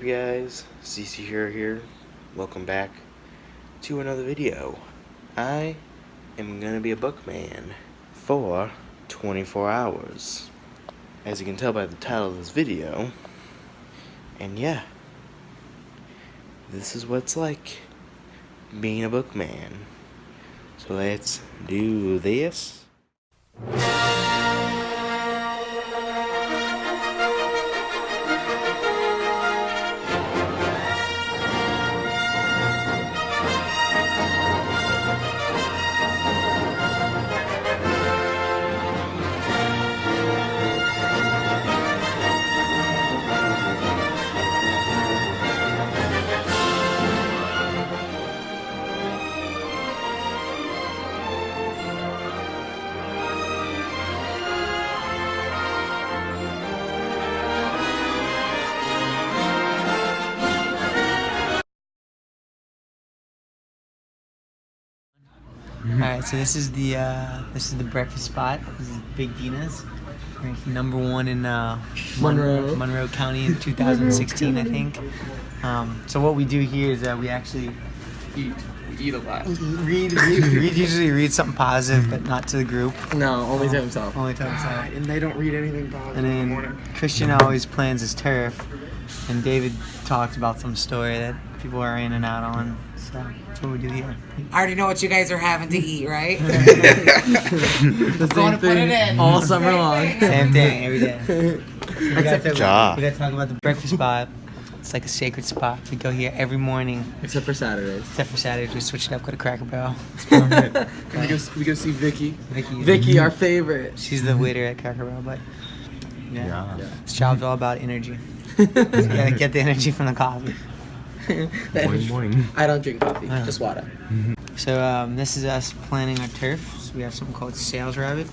guys? CC here. Welcome back to another video. I am gonna be a bookman for 24 hours. As you can tell by the title of this video. And yeah, this is what it's like being a bookman. So let's do this. Alright, so this is the breakfast spot. This is Big Dina's. Ranked #1 in Monroe County in 2016, I think. So what we do here is that we actually eat a lot. Reed usually reads something positive, but not to the group. No, only to himself. Only to himself. And they don't read anything positive And in the then morning. Christian always plans his turf, and David talks about some story that people are in and out on. So that's what we do here. I already know what you guys are having to eat, right? The Going to put it in. all summer long. Same thing every day. We gotta job. talk about the breakfast spot. It's like a sacred spot. We go here every morning. Except for Saturdays. Except for Saturdays, we switch it up, go to Cracker Barrel. we go see Vicky. Vicky, our favorite. She's the waiter at Cracker Barrel, but yeah. This job's all about energy. You gotta get the energy from the coffee. Morning. I don't drink coffee, just water. So this is us planning our turf. So we have something called Sales Rabbit,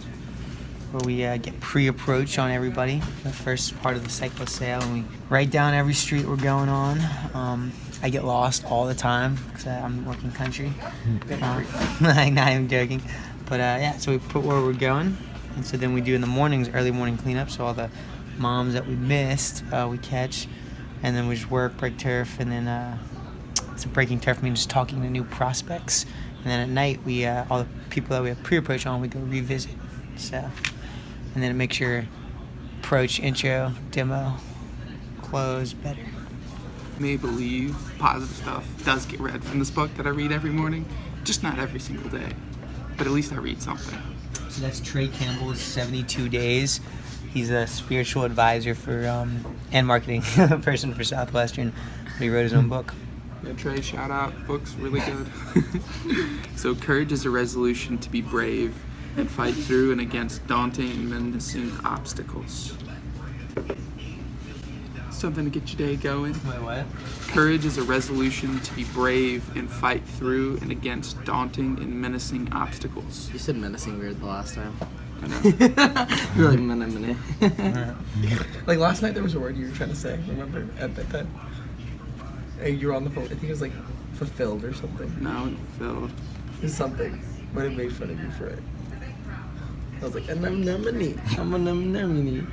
where we get pre-approach on everybody, the first part of the cycle sale, and we write down every street we're going on. I get lost all the time because I'm working country. Like, not even joking. But yeah, so we put where we're going, and so then we do in the mornings, early morning cleanup, so all the moms that we missed, we catch, and then we just work, break turf, and then so breaking turf means just talking to new prospects, and then at night we all the people that we have pre-approach on, we go revisit. So, and then it makes your approach, intro, demo, close better. You may believe positive stuff does get read from this book that I read every morning, just not every single day, but at least I read something. So that's Trey Campbell's 72 Days. He's a spiritual advisor for and marketing person for Southwestern. But he wrote his own book. Yeah, Trey, shout out, book's really good. So courage is a resolution to be brave and fight through and against daunting and menacing obstacles. Something to get your day going. Wait, what? Courage is a resolution to be brave and fight through and against daunting and menacing obstacles. You said menacing weird the last time. I know. You're like, mene. Like last night there was a word you were trying to say, remember, at that time? And you were on the phone, I think it was like fulfilled or something. No, Phil. Or something. But it made fun of you for it. I was like, anemone. I'm an anemone.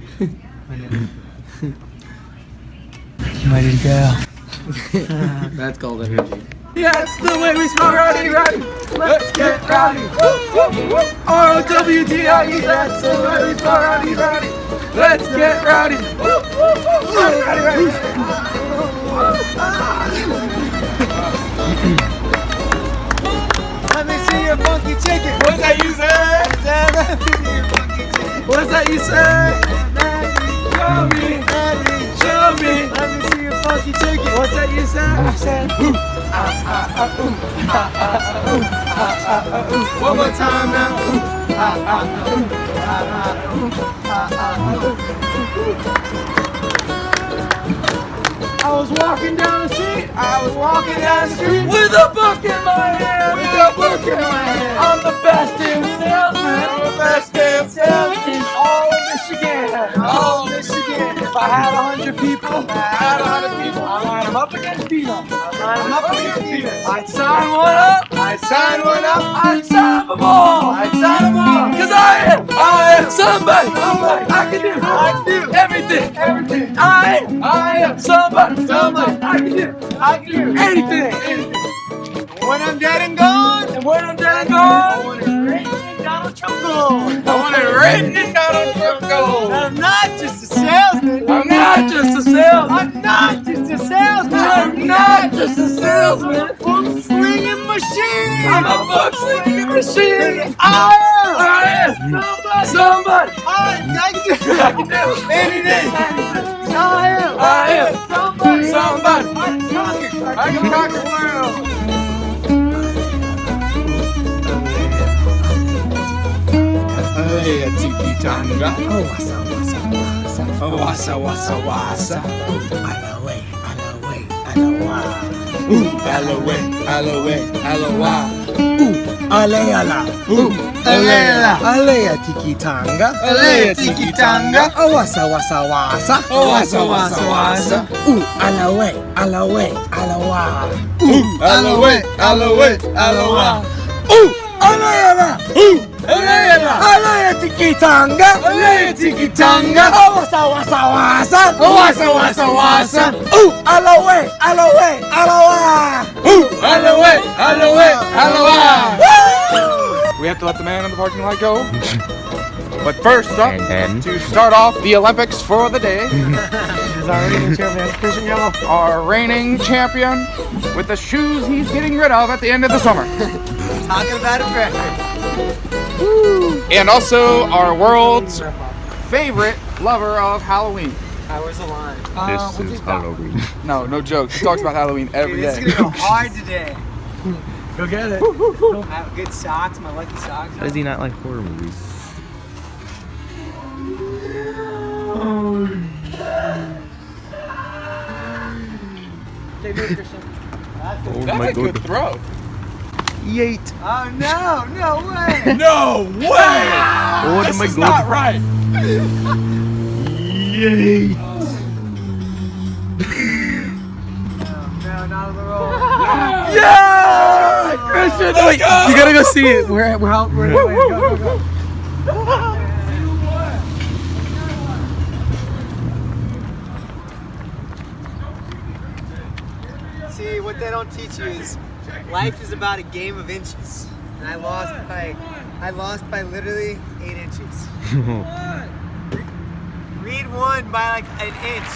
Ready to go. That's called energy. That's the way we smoke rowdy. Let's get rowdy. R-O-W-D-I-E. That's the way we smoke rowdy. Let's get rowdy. Rowdy. Let me see your funky chicken. What's that you say? Let me see your funky chicken. What's that you say? Show me. Let me see your funky chicken. What's that you say? I said, One more time now. I was walking down the street with a book in my hand. I'm the best damn salesman. In all of Michigan. If I had 100 people, I'd line them up against Dina. I'd sign one up. I'd sign them all. Cause I am somebody. I can do everything. everything. I am somebody. I can do anything. When I'm dead and gone, And when I'm dead and gone, I want it written in Donald Trump gold. I want it written in Donald Trump gold. I'm not just a salesman. I'm not just a salesman. I'm not just a salesman. I'm not just a salesman. Book slinging machine. I'm a book slinging machine. I am Somebody. I can do anything. I am somebody. I can conquer the world. Hey, tiki tanga. Oh, wasa, wasa. Alaway. Aloe. Aleala. Alea tiki tanga. Alea tiki tanga. Oh, wasa. Alaway. Aloe. Alea tiki tanga. Oh, wasa. Alaway. We have to let the man in the parking lot go. But first up, to start off the Olympics for the day, Is our reigning champion, Christian Yellow. our reigning champion with the shoes he's getting rid of at the end of the summer. Talking about it forever. And also our world's favorite lover of Halloween. Where's the line? This is Halloween. No joke. He talks about Halloween every This day. is gonna go hard today. Go get it. I have good socks, my lucky socks. How does he not like horror movies? Oh That's my a good god. throw. Yeet. Oh no way! No way! Oh This my is not god. right. Yeet. No, not on the roll. Yeah! Christian, Wait, you gotta go see it. We're go. See, what they don't teach you is life is about a game of inches. And I lost by literally 8 inches. Reed won by like an inch.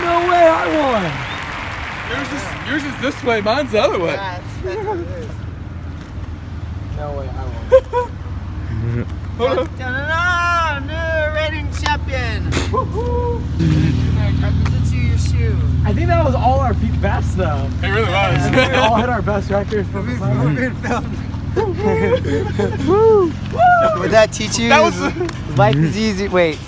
No way, I won. Yours is this way, mine's the other way. That's what it is. No way, I won. No, reigning champion. Represents you your shoe. I think that was all our peak best, though. It really was. We all hit our best records for the summer. What that teach you? That was Life is easy. Wait,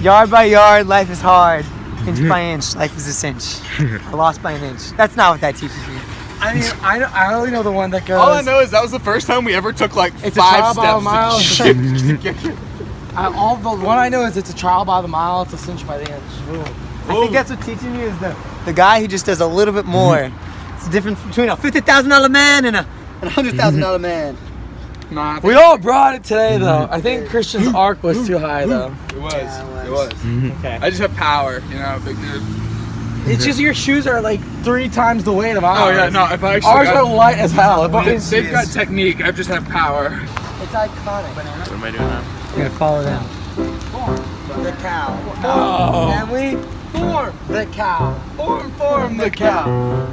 yard by yard, life is hard. Inch by inch, life is a cinch. I lost by an inch. That's not what that teaches you. I mean, I only know the one that goes. all I know is that was the first time we ever took like It's a 5 trial by steps the to mile. get All the one I know is it's a trial by the mile. It's a cinch by the inch. I think that's what teaching you is the guy who just does a little bit more. It's the difference between a $50,000 man and a $100,000 man. Nah, We all brought it today, though. I think Christian's arc was too high, though. it was. Yeah, It was. Okay. I just have power, you know, big dude. It's just your shoes are like 3 times the weight of ours. Oh yeah, no, if I actually Ours are light as hell. they've got technique, I just have power. It's iconic. What am I doing now? You gotta follow them. The cow. And we form the cow. Form the cow.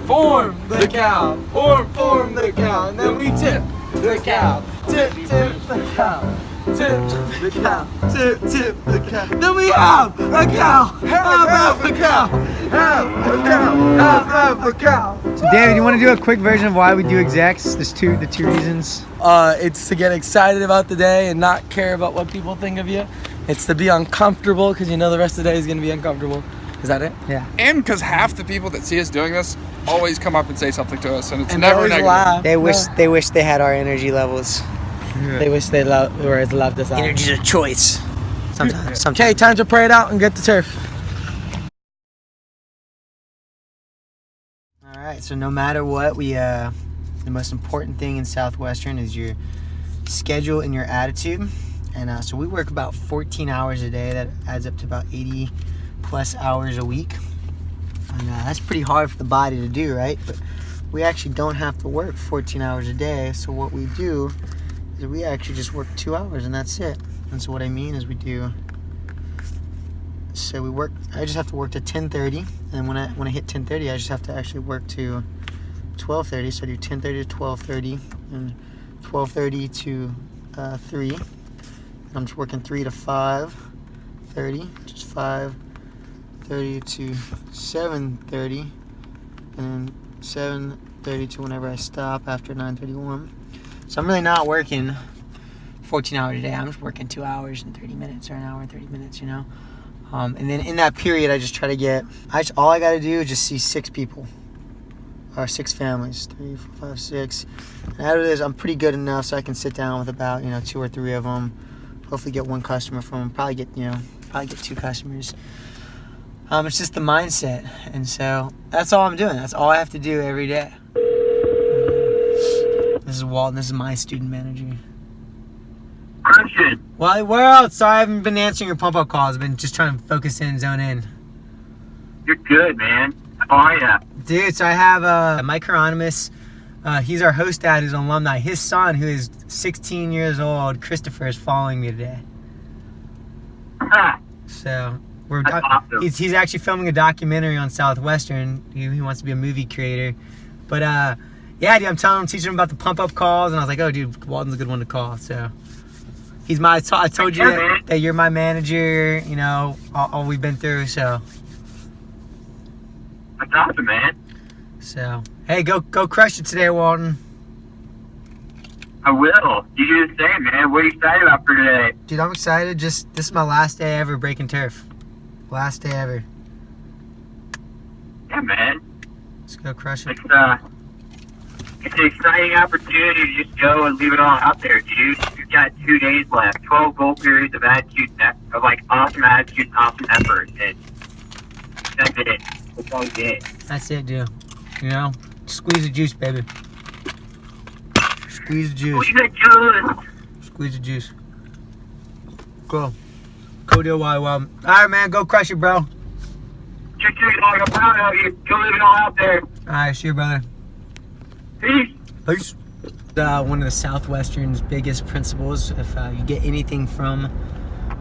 Form the cow. Form the cow. And then we tip the cow. Tip the cow. Tip the cow. Tip the cow. Then we have a cow. Half a cow. Half a cow. Half a cow. So David, you want to do a quick version of why we do execs? There's the two reasons. It's to get excited about the day and not care about what people think of you. It's to be uncomfortable because you know the rest of the day is going to be uncomfortable. Is that it? Yeah. And because half the people that see us doing this always come up and say something to us, and it's And never always negative. laugh. They wish they had our energy levels. They wish they were as loved as I. Energy's a choice. Sometimes. Okay, time to pray it out and get the turf. All right. So no matter what, the most important thing in Southwestern is your schedule and your attitude. And so we work about 14 hours a day. That adds up to about 80 plus hours a week. And that's pretty hard for the body to do, right? But we actually don't have to work 14 hours a day. So what we do is we actually just work 2 hours and that's it. And so what I mean is I just have to work to 10:30. And when I hit 10:30, I just have to actually work to 12:30. So I do 10:30 to 12:30 and 12:30 to 3. I'm just working 3 to 5:30, just 5:30 to 7:30, and then 7:30 to whenever I stop after 9:31. So I'm really not working 14 hours a day. I'm just working 2 hours and 30 minutes or an hour and 30 minutes, you know. And then in that period, I just try to get. All I got to do is just see 6 people. Or 6 families, 3, 4, 5, 6. And out of this, I'm pretty good enough so I can sit down with about 2 or 3 of them. Hopefully get 1 customer from them. Probably get 2 customers. It's just the mindset, and so that's all I'm doing. That's all I have to do every day. This is Walton. This is my student manager. Christian, Wally World. Sorry, I haven't been answering your pump-up calls. I've been just trying to focus in, zone in. you're good, man. How are ya? Dude, so I have Mike Hieronymus. He's our host dad who's an alumni. His son, who is 16 years old, Christopher, is following me today. Ha, So That's awesome. he's actually filming a documentary on Southwestern. He wants to be a movie creator. But yeah, dude, I'm teaching him about the pump-up calls, and I was like, oh, dude, Walton's a good one to call. So he's I told you that you're my manager, all we've been through, so. That's awesome, man. So, hey, go crush it today, Walton. I will. You do the same, man. What are you excited about for today? Dude, I'm excited. This is my last day ever breaking turf. Last day ever. Yeah, man. Let's go crush it. It's an exciting opportunity to just go and leave it all out there, dude. You've got 2 days left. 12 goal periods of attitude, of awesome attitude and awesome effort. And that's it. That's all you get. That's it, dude. Squeeze the juice, baby. Squeeze the juice. What you gonna do? Squeeze the juice. Go. Go do Wally Wild. Alright, man, go crush it, bro. Just so you know, I'm proud of you. Go leave it all out there. Alright, see you, brother. Peace. Peace. One of the Southwestern's biggest principles, if you get anything from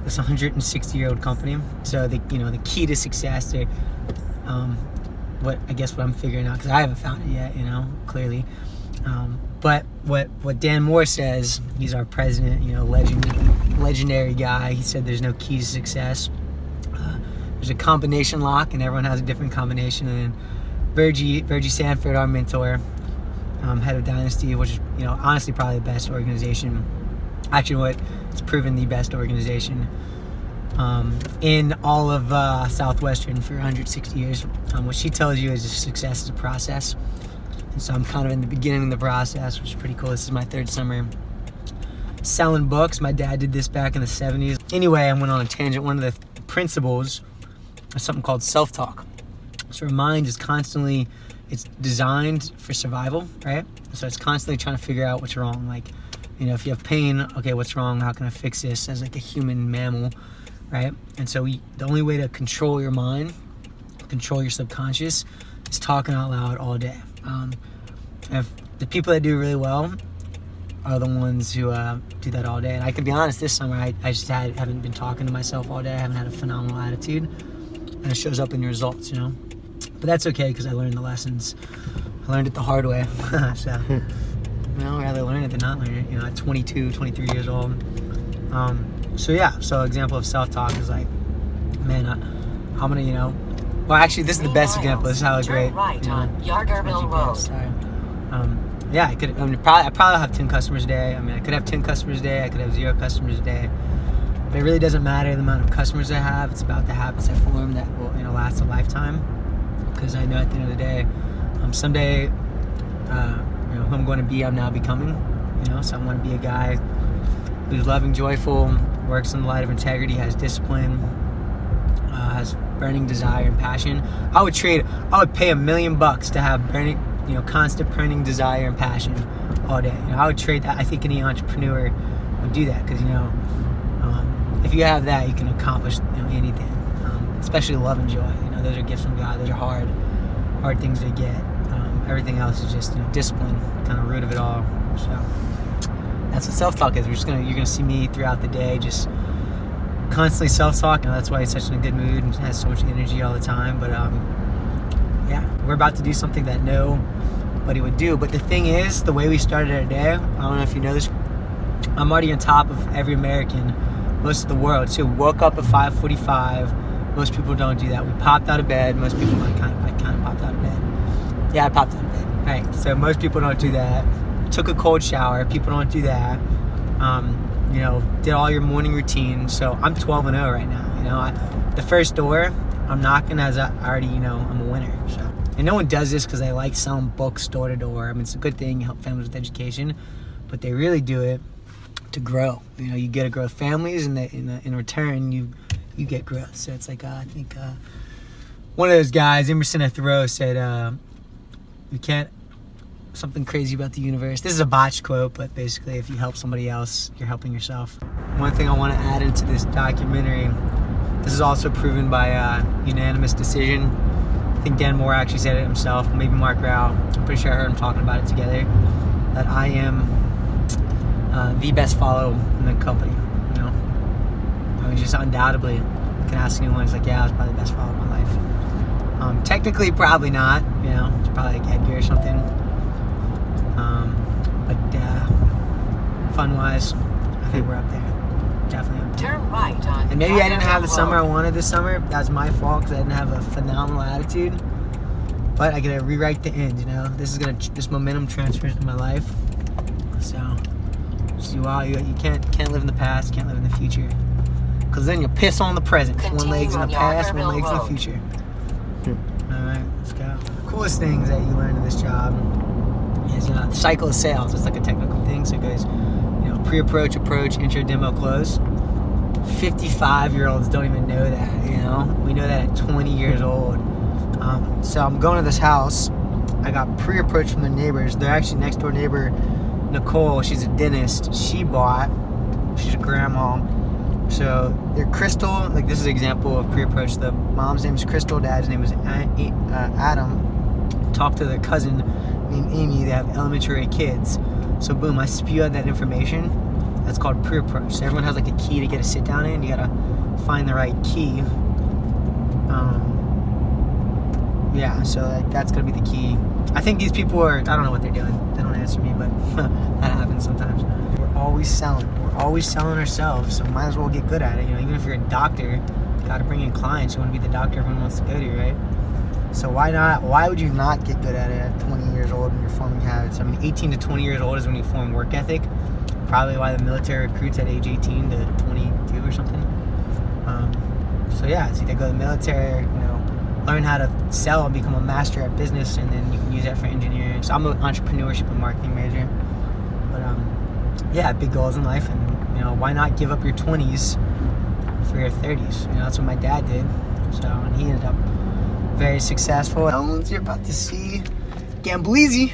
this 160-year-old company, so the key to success, what I'm figuring out, because I haven't found it yet, clearly. But what Dan Moore says, he's our president, legendary guy. He said there's no key to success. There's a combination lock, and everyone has a different combination. And then Virgie Sanford, our mentor, head of Dynasty, which is honestly probably the best organization. Actually, it's proven the best organization in all of Southwestern for 160 years. What she tells you is success is a process. And so I'm kind of in the beginning of the process, which is pretty cool. This is my 3rd summer selling books. My dad did this back in the 70s. Anyway, I went on a tangent. One of the principles is something called self-talk. So our mind is constantly, it's designed for survival, right? So it's constantly trying to figure out what's wrong. Like, if you have pain, okay, what's wrong? How can I fix this as like a human mammal, right? And so the only way to control your mind, control your subconscious, is talking out loud all day. If the people that do really well are the ones who do that all day. And I can be honest, this summer I just haven't been talking to myself all day. I haven't had a phenomenal attitude, and it shows up in your results, But that's okay, because I learned the lessons. I learned it the hard way. So, I'd rather learn it than not learn it. At 22, 23 years old. So example of self-talk is like, man, I'm gonna, well, actually, this is the best example. This is how great. Right on Yarderville Road. Sorry. Yeah, I probably have 10 customers a day. I could have 10 customers a day. I could have 0 customers a day. But it really doesn't matter the amount of customers I have. It's about the habits I form that will, last a lifetime. Because I know at the end of the day, someday, who I'm going to be, I'm now becoming. So I want to be a guy who's loving, joyful, works in the light of integrity, has discipline, has burning desire and passion. I would pay $1 million to have constant burning desire and passion all day. I would trade that. I think any entrepreneur would do that because if you have that, you can accomplish anything, especially love and joy. Those are gifts from God. Those are hard things to get. Everything else is just discipline, kind of root of it all. So that's what self-talk is. You're gonna see me throughout the day just constantly self-talk. That's why he's such in a good mood and has so much energy all the time. But we're about to do something that nobody would do. But the thing is, the way we started our day, I don't know if you know this, I'm already on top of every American, most of the world. So we woke up at 5:45. Most people don't do that. We popped out of bed. Most people, I kind of popped out of bed. Yeah, I popped out of bed. All right, so most people don't do that. Took a cold shower. People don't do that. Did all your morning routine. So I'm 12-0 right now. The first door I'm knocking as I already, I'm a winner. So, and no one does this because they like selling books door to door. I mean, it's a good thing, help families with education, but they really do it to grow. You get to grow families, and in return, you get growth. So it's like I think one of those guys, Emerson Thoreau, said, "You can't." Something crazy about the universe. This is a botched quote, but basically, if you help somebody else, you're helping yourself. One thing I want to add into this documentary, this is also proven by unanimous decision. I think Dan Moore actually said it himself, maybe Mark Rao. I'm pretty sure I heard him talking about it together. That I am the best follow in the company. I mean, just undoubtedly, you can ask anyone. It's like, yeah, I was probably the best follow of my life. Technically, probably not. It's probably like Edgar or something. But fun-wise, I think we're up there. Definitely up there. Turn right on. And maybe I didn't have the summer I wanted this summer. That's my fault because I didn't have a phenomenal attitude. But I gotta rewrite the end. This momentum transfers to my life. So, you can't live in the past, can't live in the future. Because then you'll piss on the present. One leg's in the past, one leg's in the future. All right, let's go. The coolest things that you learn in this job is the cycle of sales. It's like a technical thing. So it goes, pre-approach, approach, intro, demo, close. 55-year-olds don't even know that, We know that at 20 years old. So I'm going to this house. I got pre-approach from the neighbors. They're actually next door neighbor, Nicole. She's a dentist. She's a grandma. So they're Crystal. Like, this is an example of pre-approach. The mom's name is Crystal. Dad's name is Adam. Talked to their cousin named Amy. They have elementary kids. So boom, I spew out that information. That's called pre-approach. So everyone has like a key to get a sit down in. You gotta find the right key. So that's gonna be the key. I think these people I don't know what they're doing. They don't answer me, but that happens sometimes. We're always selling. We're always selling ourselves. So might as well get good at it. Even if you're a doctor, you gotta bring in clients. You wanna be the doctor everyone wants to go to, right? So why not? Why would you not get good at it at 20 years old when you're forming habits? I mean, 18 to 20 years old is when you form work ethic. Probably why the military recruits at age 18 to 22 or something. So yeah, it's either go to the military, learn how to sell and become a master at business, and then you can use that for engineering. So I'm an entrepreneurship and marketing major. But big goals in life, and why not give up your 20s for your 30s? That's what my dad did. So, and he ended up very successful. You're about to see Gambleezy.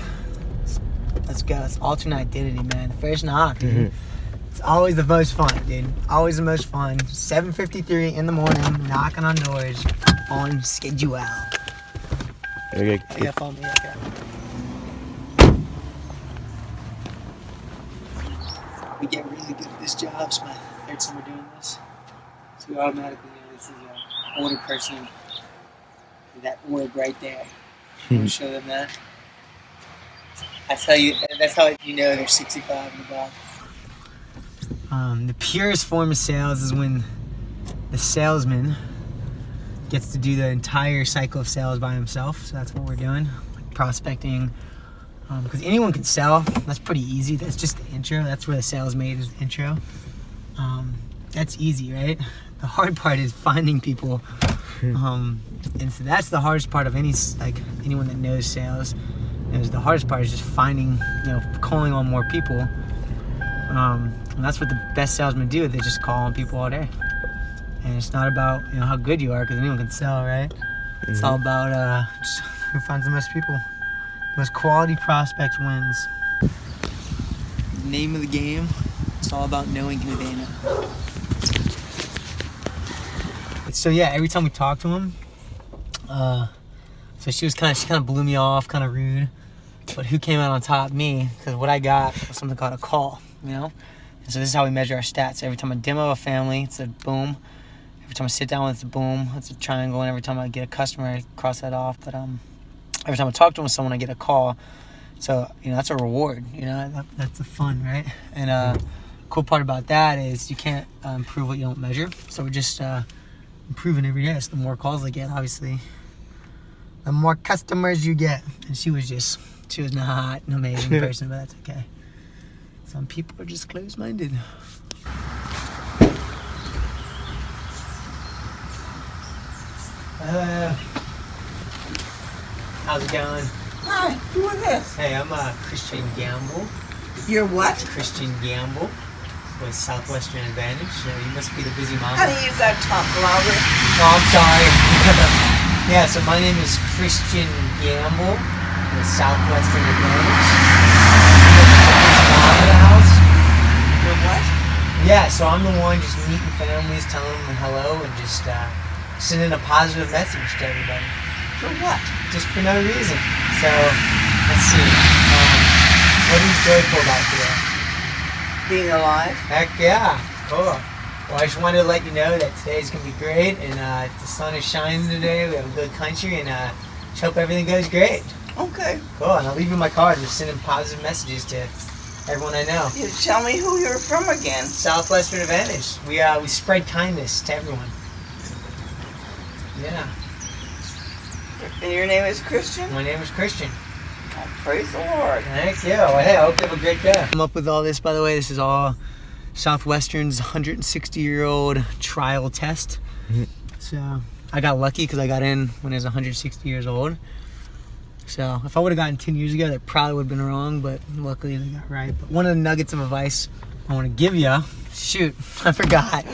Let's go. It's alternate identity, man. The first knock, dude. Mm-hmm. It's always the most fun, dude. Always the most fun. 7:53 in the morning, knocking on doors on schedule. Okay. Yeah, follow me. Okay. We get really good at this job. It's my third summer doing this. So we automatically know this is an older person. That org right there. I'll show them that. That's how you know they're 65 and above. The purest form of sales is when the salesman gets to do the entire cycle of sales by himself. So that's what we're doing, like prospecting. Because anyone can sell. That's pretty easy. That's just the intro. That's where the sales made is the intro. That's easy, right? The hard part is finding people. And so that's the hardest part of anyone that knows sales. The hardest part is just finding, calling on more people. And that's what the best salesmen do. They just call on people all day. And it's not about how good you are, because anyone can sell, right? Mm-hmm. It's all about just who finds the most people. Most quality prospects wins. Name of the game. It's all about knowing who they know. So yeah, every time we talk to him, so she kind of blew me off, kind of rude. But who came out on top? Me, because what I got was something called a call, you know? And so this is how we measure our stats. Every time I demo a family, it's a boom. Every time I sit down with it's a boom, it's a triangle. And every time I get a customer, I cross that off. But every time I talk to someone, I get a call. So, that's a reward, that's the fun, right? And cool part about that is you can't improve what you don't measure. So we're just improving every day. So the more calls I get, obviously, the more customers you get. And she was not an amazing person, but that's okay. Some people are just closed-minded. How's it going? Hi, who is this? Hey, I'm Christian Gamble. You're what? Christian Gamble with Southwestern Advantage. You must be the busy mom. Honey, you got to talk louder. Oh, I'm sorry. Yeah, so my name is Christian Gamble with Southwestern Advantage. Mom of the house. You're what? Yeah, so I'm the one just meeting families, telling them hello, and just sending a positive message to everybody. For what? Just for no reason. So, let's see. What are you joyful about today? Being alive? Heck yeah. Cool. Well, I just wanted to let you know that today's going to be great, and the sun is shining today. We have a good country, and just hope everything goes great. Okay. Cool. And I'll leave you my card and just sending positive messages to everyone I know. You tell me who you're from again. Southwestern Advantage. We spread kindness to everyone. Yeah. And your name is Christian? My name is Christian. Oh, praise the Lord. Thank you. Well, hey, I hope you have a great day. I'm up with all this, by the way. This is all Southwestern's 160-year-old trial test. Mm-hmm. So I got lucky because I got in when I was 160 years old. So if I would have gotten 10 years ago, that probably would have been wrong, but luckily they got right. But one of the nuggets of advice I want to give you, shoot, I forgot.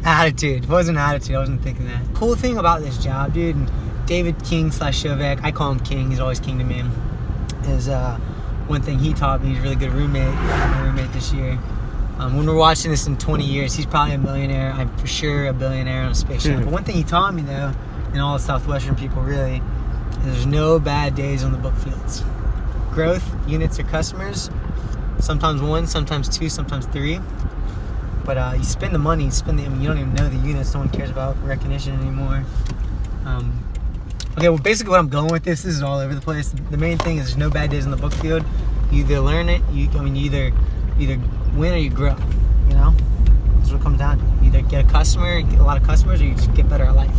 Attitude. It wasn't attitude. I wasn't thinking that. Cool thing about this job, dude, and David King / Shovek, I call him King, he's always King to me, is one thing he taught me. He's a really good roommate, my roommate this year. When we're watching this in 20 years, he's probably a millionaire. I'm for sure a billionaire on a spaceship. But one thing he taught me, though, and all the Southwestern people really, is there's no bad days on the book fields. Growth, units, or customers, sometimes 1, sometimes 2, sometimes 3. But you spend the money, you don't even know the units. No one cares about recognition anymore. Okay, well, basically what I'm going with this is all over the place. The main thing is there's no bad days on the book field. You either learn it, you either win or you grow, That's what it comes down to. You either get a lot of customers, or you just get better at life.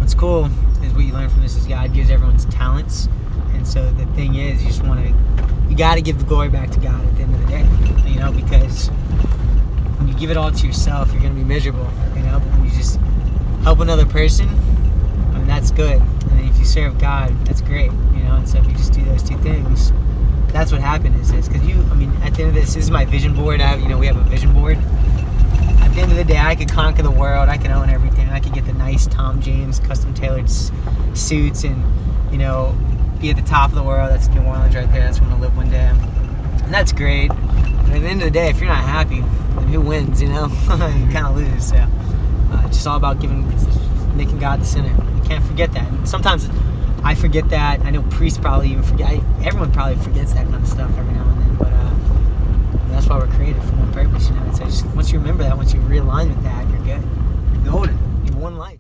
What's cool is what you learn from this is God gives everyone's talents. And so the thing is, you got to give the glory back to God at the end of the day, because when you give it all to yourself, you're going to be miserable, but when you just help another person, that's good. And then if you serve God, that's great, and so if you just do those two things, that's what happiness is. Because at the end of this is my vision board. We have a vision board. At the end of the day, I could conquer the world. I can own everything. I could get the nice Tom James custom tailored suits and, be at the top of the world. That's New Orleans right there. That's where I'm going to live one day. And that's great. But at the end of the day, if you're not happy, then who wins, you kind of lose. So it's just all about making God the center. You can't forget that. And sometimes I forget that. I know priests probably even forget. Everyone probably forgets that kind of stuff every now and then. But that's why we're created for one purpose, And so just once you remember that, once you realign with that, you're good. You're golden. You have one life.